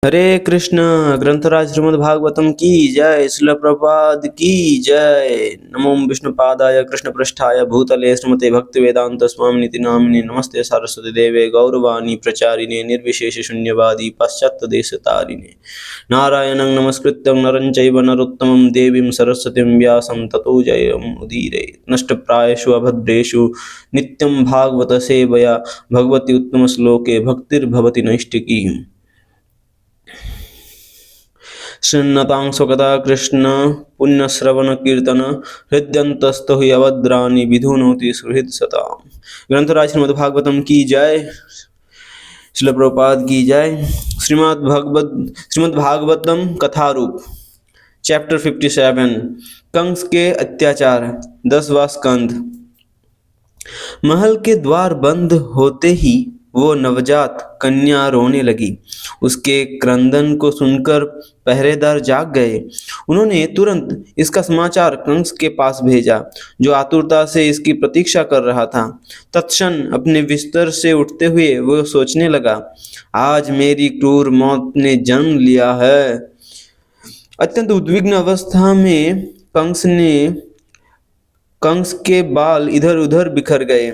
हरे कृष्ण। ग्रंथराज श्रीमद् भागवतम की जय। श्रील प्रभुपाद की जय। नमो विष्णुपादाय कृष्णपृष्ठाय भूतले श्रीमते भक्तिवेदांत स्वामिनिति नामिने नमस्ते सरस्वती देवे गौरवाणी प्रचारिणे निर्विशेष शून्यवादी पाश्चात्य देशतारिणे नारायणं नमस्कृत्यं नरं चैव नरोत्तमं देवीं सरस्वतीं व्यासं ततो जयमुदीरयेत्। नष्टप्रायेषु अभद्रेषु नित्यं भागवत सेवया भगवती उत्तमश्लोके भक्तिर्भवति नैष्टिकी। शृण्वतां स्वगता कृष्ण पुण्यश्रवण कीर्तन हृद्यंतस्थो हि अभद्राणि विधुनोति सुहृद सता। ग्रंथराज श्रीमद् भागवतम की जय। श्रील प्रभुपाद की जय। श्रीमद् भागवतम कथारूप चैप्टर 57 कंस के अत्याचार 10वां स्कंध। महल के द्वार बंद होते ही वो नवजात कन्या रोने लगी। उसके क्रंदन को सुनकर पहरेदार जाग गए। उन्होंने तुरंत इसका समाचार कंस के पास भेजा, जो आतुरता से इसकी प्रतीक्षा कर रहा था। तत्क्षण अपने बिस्तर से उठते हुए वो सोचने लगा, आज मेरी क्रूर मौत ने जन्म लिया है। अत्यंत उद्विग्न अवस्था में कंस के बाल इधर उधर बिखर गए।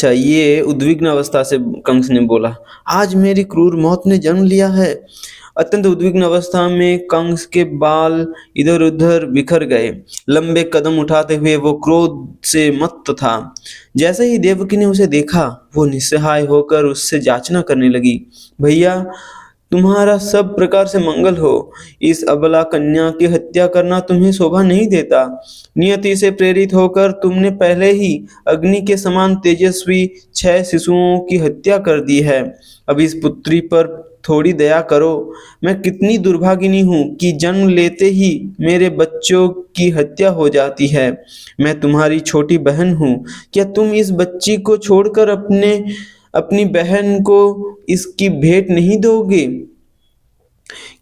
ये उद्विग्न अवस्था से कंस ने बोला, आज मेरी क्रूर मौत ने जन्म लिया है। अत्यंत उद्विग्न अवस्था में कंस के बाल इधर उधर बिखर गए। लंबे कदम उठाते हुए वो क्रोध से मत्त था। जैसे ही देवकी ने उसे देखा, वो निस्सहाय होकर उससे याचना करने लगी, भैया तुम्हारा सब प्रकार से मंगल हो। इस अबला कन्या की हत्या करना तुम्हें शोभा नहीं देता। नियति से प्रेरित होकर तुमने पहले ही अग्नि के समान तेजस्वी 6 शिशुओं की हत्या कर दी है। अब इस पुत्री पर थोड़ी दया करो। मैं कितनी दुर्भागिनी हूँ कि जन्म लेते ही मेरे बच्चों की हत्या हो जाती है। मैं तुम्हारी छोटी बहन हूँ। क्या तुम इस बच्ची को छोड़कर अपनी बहन को इसकी भेंट नहीं दोगे?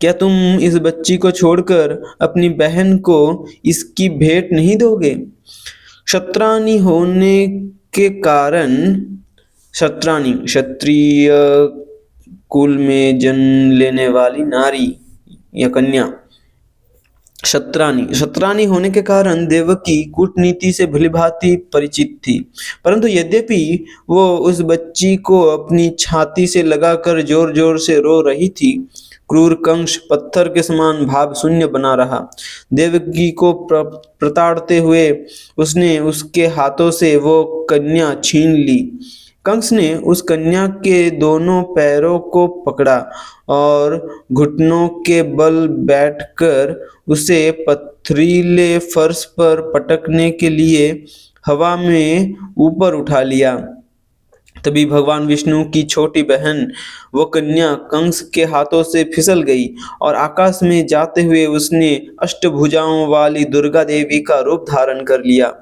क्या तुम इस बच्ची को छोड़कर अपनी बहन को इसकी भेंट नहीं दोगे? क्षत्राणी होने के कारण, क्षत्राणी क्षत्रिय कुल में जन्म लेने वाली नारी या कन्या, क्षत्राणी होने के कारण देवकी कूटनीति से भलीभांति परिचित थी। परंतु यद्यपि वो उस बच्ची को अपनी छाती से लगाकर जोर जोर से रो रही थी, क्रूर कंस पत्थर के समान भाव शून्य बना रहा। देवकी को प्रताड़ते हुए उसने उसके हाथों से वो कन्या छीन ली। कंस ने उस कन्या के दोनों पैरों को पकड़ा और घुटनों के बल बैठकर उसे पथरीले फर्श पर पटकने के लिए हवा में ऊपर उठा लिया। तभी भगवान विष्णु की छोटी बहन वो कन्या कंस के हाथों से फिसल गई और आकाश में जाते हुए उसने अष्टभुजाओं वाली दुर्गा देवी का रूप धारण कर लिया।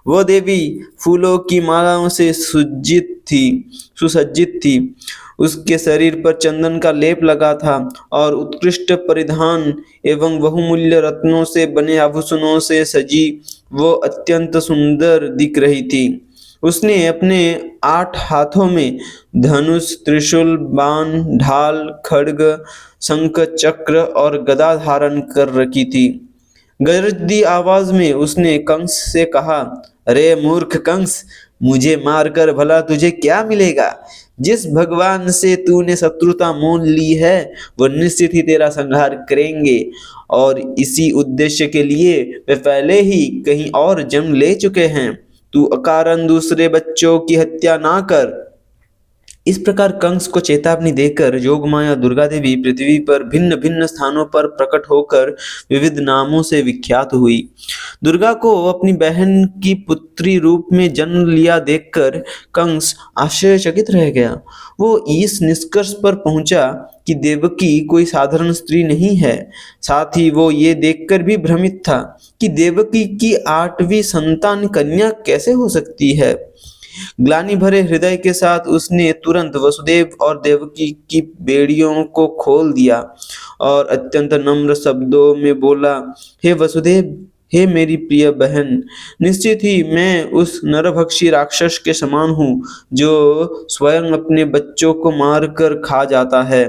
वह देवी फूलों की मालाओं से सुसज्जित थी। उसके शरीर पर चंदन का लेप लगा था और उत्कृष्ट परिधान एवं बहुमूल्य रत्नों से बने आभूषणों से सजी वो अत्यंत सुंदर दिख रही थी। उसने अपने 8 हाथों में धनुष, त्रिशूल, बाण, ढाल, खड्ग, शंख, चक्र और गदा धारण कर रखी थी। गरजती आवाज में उसने कंस से कहा, अरे मूर्ख कंस, मुझे मारकर भला तुझे क्या मिलेगा? जिस भगवान से तूने शत्रुता मोल ली है, वो निश्चित ही तेरा संहार करेंगे और इसी उद्देश्य के लिए वे पहले ही कहीं और जन्म ले चुके हैं। तू अकारण दूसरे बच्चों की हत्या ना कर। इस प्रकार कंस को चेतावनी देकर योगमाया दुर्गा देवी पृथ्वी पर भिन्न भिन्न स्थानों पर प्रकट होकर विविध नामों से विख्यात हुई। दुर्गा को अपनी बहन की पुत्री रूप में जन्म लिया देखकर कंस आश्चर्यचकित रह गया। वो इस निष्कर्ष पर पहुंचा कि देवकी कोई साधारण स्त्री नहीं है। साथ ही वो ये देखकर भी भ्रमित था कि देवकी की 8वीं संतान कन्या कैसे हो सकती है। ग्लानि भरे हृदय के साथ उसने तुरंत वसुदेव और देवकी की बेड़ियों को खोल दिया और अत्यंत नम्र शब्दों में बोला, हे वसुदेव, हे मेरी प्रिय बहन, निश्चित ही मैं उस नरभक्षी राक्षस के समान हूँ जो स्वयं अपने बच्चों को मारकर खा जाता है।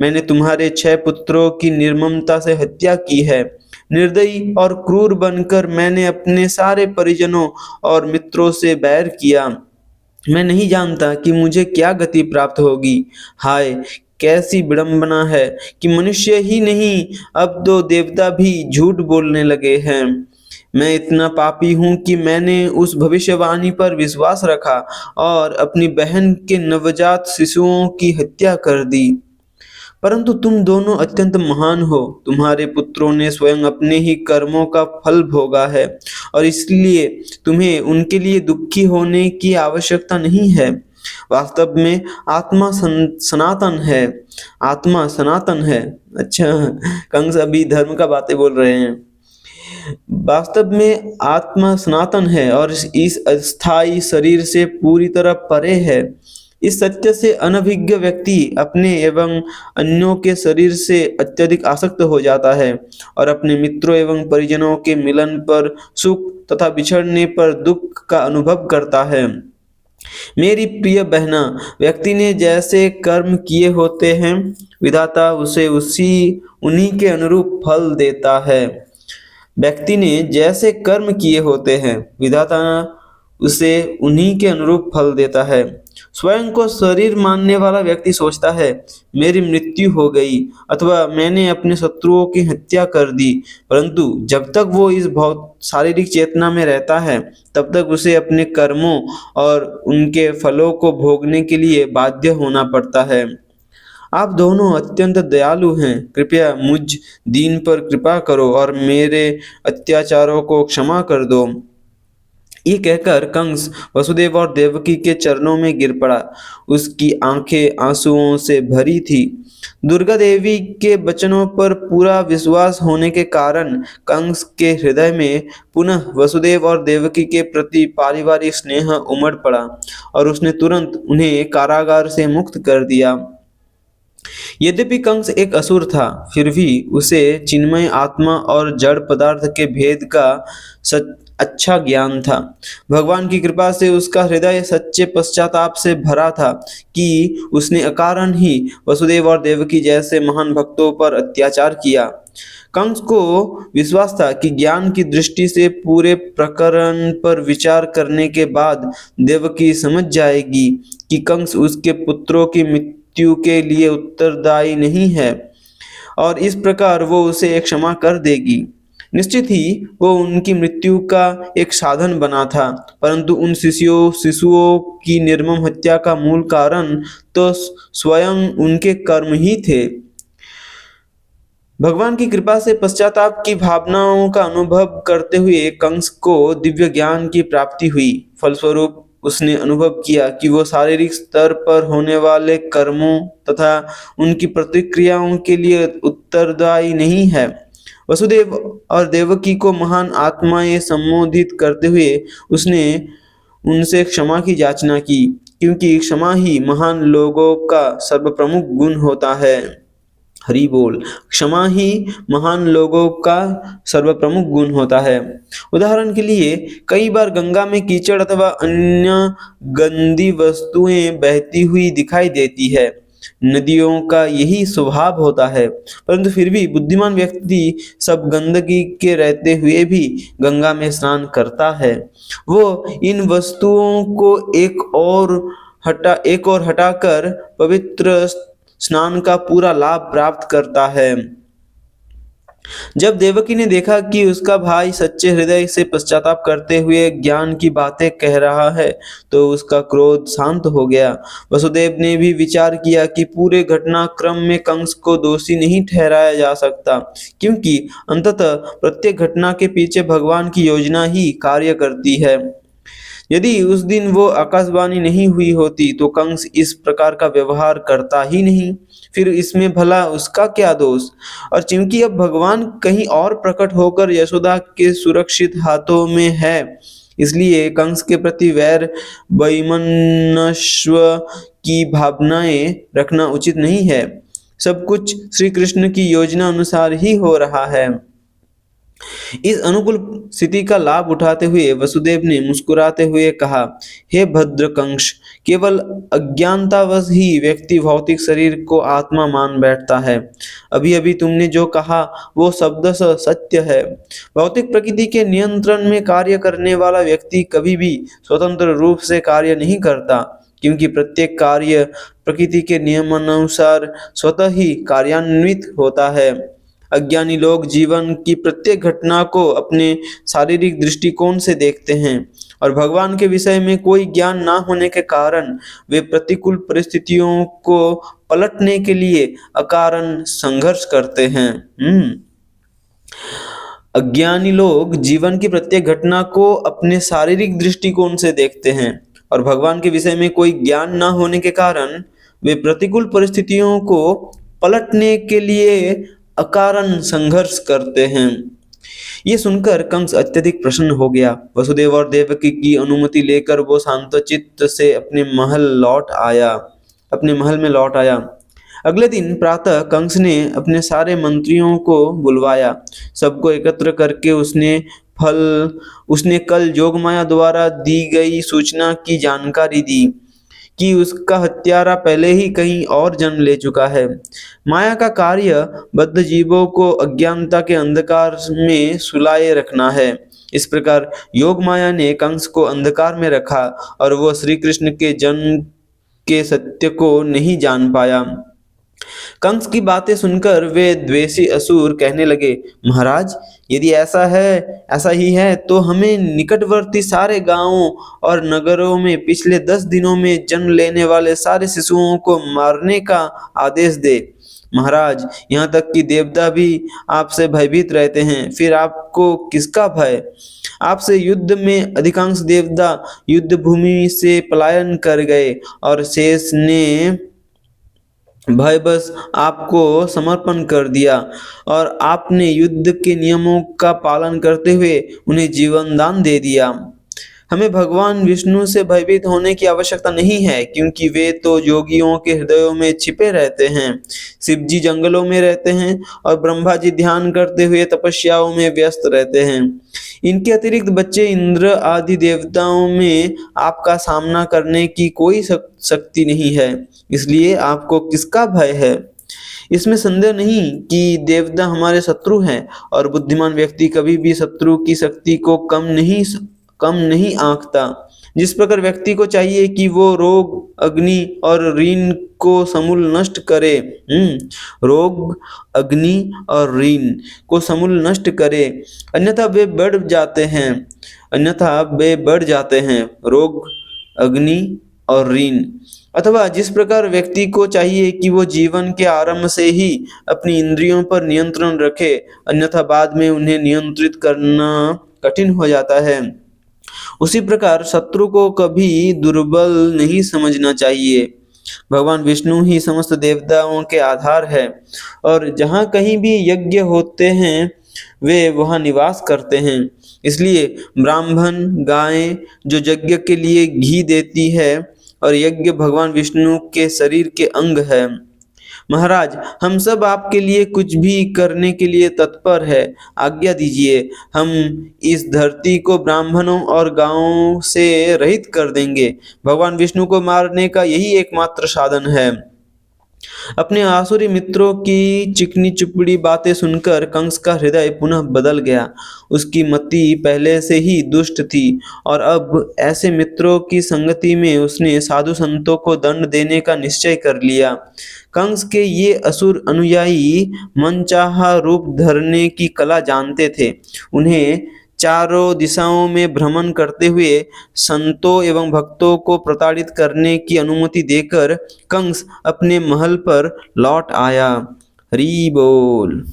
मैंने तुम्हारे 6 पुत्रों की निर्ममता से हत्या की है। निर्दयी और क्रूर बनकर मैंने अपने सारे परिजनों और मित्रों से बैर किया। मैं नहीं जानता कि मुझे क्या गति प्राप्त होगी। हाय, कैसी विडंबना है कि मनुष्य ही नहीं, अब तो देवता भी झूठ बोलने लगे हैं। मैं इतना पापी हूँ कि मैंने उस भविष्यवाणी पर विश्वास रखा और अपनी बहन के नवजात शिशुओं की हत्या कर दी। परंतु तुम दोनों अत्यंत महान हो। तुम्हारे पुत्रों ने स्वयं अपने ही कर्मों का फल भोगा है और इसलिए तुम्हें उनके लिए दुखी होने की आवश्यकता नहीं है। वास्तव में आत्मा सनातन है। आत्मा सनातन है। अच्छा, कंस अभी धर्म का बातें बोल रहे हैं। वास्तव में आत्मा सनातन है और इस अस्थाई शरीर से पूरी तरह परे है। इस सत्य से अनभिज्ञ व्यक्ति अपने एवं अन्यों के शरीर से अत्यधिक आसक्त हो जाता है और अपने मित्रों एवं परिजनों के मिलन पर सुख तथा बिछड़ने पर दुख का अनुभव करता है। मेरी प्रिय बहना, व्यक्ति ने जैसे कर्म किए होते हैं, विधाता उसे उन्हीं के अनुरूप फल देता है। व्यक्ति ने जैसे कर्म किए होते हैं, विधाता उसे उन्हीं के अनुरूप फल देता है। स्वयं को शरीर मानने वाला व्यक्ति सोचता है, मेरी मृत्यु हो गई अथवा मैंने अपने शत्रुओं की हत्या कर दी। परंतु जब तक वो इस बहुत शारीरिक चेतना में रहता है, तब तक उसे अपने कर्मों और उनके फलों को भोगने के लिए बाध्य होना पड़ता है। आप दोनों अत्यंत दयालु हैं। कृपया मुझ दीन पर कृपा करो और मेरे अत्याचारों को क्षमा कर दो। ये कहकर कंस वसुदेव और देवकी के चरणों में गिर पड़ा। उसकी आंखें आंसुओं से भरी थी। दुर्गा देवी के वचनों पर पूरा विश्वास होने के कारण कंस के हृदय में पुनः वसुदेव और देवकी के प्रति पारिवारिक स्नेह उमड़ पड़ा और उसने तुरंत उन्हें कारागार से मुक्त कर दिया। यद्यपि कंस एक असुर था, फिर भी उसे चिन्मय आत्मा और जड़ पदार्थ के भेद का अच्छा ज्ञान था। भगवान की कृपा से उसका हृदय सच्चे पश्चाताप से भरा था कि उसने अकारण ही वसुदेव और देवकी जैसे महान भक्तों पर अत्याचार किया। कंस को विश्वास था कि ज्ञान की दृष्टि से पूरे प्रकरण पर विचार करने के बाद देवकी समझ जाएगी कि कंस उसके पुत्रों की मृत्यु के लिए उत्तरदायी नहीं है और इस प्रकार वो उसे क्षमा कर देगी। निश्चित ही वो उनकी मृत्यु का एक साधन बना था, परंतु उन शिशुओं की निर्मम हत्या का मूल कारण तो स्वयं उनके कर्म ही थे। भगवान की कृपा से पश्चाताप की भावनाओं का अनुभव करते हुए कंस को दिव्य ज्ञान की प्राप्ति हुई। फलस्वरूप उसने अनुभव किया कि वो शारीरिक स्तर पर होने वाले कर्मों तथा उनकी प्रतिक्रियाओं के लिए उत्तरदायी नहीं है। वसुदेव और देवकी को महान आत्माएं संबोधित करते हुए उसने उनसे क्षमा की याचना की, क्योंकि क्षमा ही महान लोगों का सर्वप्रमुख गुण होता है। हरि बोल। क्षमा ही महान लोगों का सर्वप्रमुख गुण होता है। उदाहरण के लिए कई बार गंगा में कीचड़ अथवा अन्य गंदी वस्तुएं बहती हुई दिखाई देती है। नदियों का यही स्वभाव होता है, परंतु फिर भी बुद्धिमान व्यक्ति सब गंदगी के रहते हुए भी गंगा में स्नान करता है। वो इन वस्तुओं को एक और हटाकर पवित्र स्नान का पूरा लाभ प्राप्त करता है। जब देवकी ने देखा कि उसका भाई सच्चे हृदय से पश्चाताप करते हुए ज्ञान की बातें कह रहा है, तो उसका क्रोध शांत हो गया। वसुदेव ने भी विचार किया कि पूरे घटनाक्रम में कंस को दोषी नहीं ठहराया जा सकता, क्योंकि अंततः प्रत्येक घटना के पीछे भगवान की योजना ही कार्य करती है। यदि उस दिन वो आकाशवाणी नहीं हुई होती तो कंस इस प्रकार का व्यवहार करता ही नहीं। फिर इसमें भला उसका क्या दोष। और चूंकि अब भगवान कहीं और प्रकट होकर यशोदा के सुरक्षित हाथों में है, इसलिए कंस के प्रति वैर वैमनस्व की भावनाएं रखना उचित नहीं है। सब कुछ श्री कृष्ण की योजना अनुसार ही हो रहा है। इस अनुकूल स्थिति का लाभ उठाते हुए वसुदेव ने मुस्कुराते हुए कहा, हे भद्रकंश, केवल अज्ञानतावश ही व्यक्ति भौतिक शरीर को आत्मा मान बैठता है। अभी अभी तुमने जो कहा वो शब्दशः सत्य है। भौतिक प्रकृति के नियंत्रण में कार्य करने वाला व्यक्ति कभी भी स्वतंत्र रूप से कार्य नहीं करता, क्योंकि प्रत्येक कार्य प्रकृति के नियमानुसार स्वतः ही कार्यान्वित होता है। अज्ञानी लोग जीवन की प्रत्येक घटना को अपने शारीरिक दृष्टिकोण से देखते हैं और भगवान के विषय में कोई ज्ञान ना होने के कारण वे प्रतिकूल परिस्थितियों को पलटने के लिए अकारण संघर्ष करते हैं। अज्ञानी लोग जीवन की प्रत्येक घटना को अपने शारीरिक दृष्टिकोण से देखते हैं और भगवान के विषय में कोई ज्ञान ना होने के कारण वे प्रतिकूल परिस्थितियों को पलटने के लिए अकारण संघर्ष करते हैं। ये सुनकर कंस अत्यधिक प्रसन्न हो गया। वसुदेव और देवकी की अनुमति लेकर वो शांतचित्त से अपने महल में लौट आया। अगले दिन प्रातः कंस ने अपने सारे मंत्रियों को बुलवाया। सबको एकत्र करके उसने कल जोगमाया द्वारा दी गई सूचना की जानकारी दी कि उसका हत्यारा पहले ही कहीं और जन्म ले चुका है। माया का कार्य बद्ध जीवों को अज्ञानता के अंधकार में सुलाए रखना है। इस प्रकार योग माया ने कंस को अंधकार में रखा और वह श्री कृष्ण के जन्म के सत्य को नहीं जान पाया। कंस की बातें सुनकर वे द्वेषी असुर कहने लगे, महाराज, यदि ऐसा ही है तो हमें निकटवर्ती सारे गांवों और नगरों में पिछले 10 दिनों में जन्म लेने वाले सारे शिशुओं को मारने का आदेश दे। महाराज, यहाँ तक कि देवता भी आपसे भयभीत रहते हैं, फिर आपको किसका भय? आपसे युद्ध में अधिकांश देवता युद्ध भूमि से पलायन कर गए और शेष ने भय बस आपको समर्पण कर दिया और आपने युद्ध के नियमों का पालन करते हुए उन्हें जीवन दान दे दिया। हमें भगवान विष्णु से भयभीत होने की आवश्यकता नहीं है, क्योंकि वे तो योगियों के हृदयों में छिपे रहते हैं। शिव जी जंगलों में रहते हैं और ब्रह्मा जी ध्यान करते हुए तपस्याओं में व्यस्त रहते हैं। इनके अतिरिक्त बच्चे इंद्र आदि देवताओं में आपका सामना करने की कोई शक्ति नहीं है, इसलिए आपको किसका भय है? इसमें संदेह नहीं कि देवता हमारे शत्रु हैं और बुद्धिमान व्यक्ति कभी भी शत्रु की शक्ति को कम नहीं आंकता। जिस प्रकार व्यक्ति को चाहिए कि वो रोग, अग्नि और ऋण को समूल नष्ट करे, रोग, अग्नि और ऋण को समूल नष्ट करे, अन्यथा वे बढ़ जाते हैं, रोग, अग्नि और ऋण। अथवा जिस प्रकार व्यक्ति को चाहिए कि वो जीवन के आरंभ से ही अपनी इंद्रियों पर नियंत्रण रखे, अन्यथा बाद में उन्हें नियंत्रित करना कठिन हो जाता है, उसी प्रकार शत्रु को कभी दुर्बल नहीं समझना चाहिए। भगवान विष्णु ही समस्त देवताओं के आधार है और जहाँ कहीं भी यज्ञ होते हैं वे वहाँ निवास करते हैं। इसलिए ब्राह्मण गायें जो यज्ञ के लिए घी देती है और यज्ञ भगवान विष्णु के शरीर के अंग है। महाराज, हम सब आपके लिए कुछ भी करने के लिए तत्पर है, आज्ञा दीजिए। हम इस धरती को ब्राह्मणों और गांवों से रहित कर देंगे। भगवान विष्णु को मारने का यही एकमात्र साधन है। अपने आसुरी मित्रों की चिकनी चुपड़ी बातें सुनकर कंस का हृदय पुनः बदल गया। उसकी मति पहले से ही दुष्ट थी और अब ऐसे मित्रों की संगति में उसने साधु संतों को दंड देने का निश्चय कर लिया। कंस के ये असुर अनुयायी मनचाहा रूप धरने की कला जानते थे। उन्हें चारों दिशाओं में भ्रमण करते हुए संतों एवं भक्तों को प्रताड़ित करने की अनुमति देकर कंस अपने महल पर लौट आया। हरि बोल।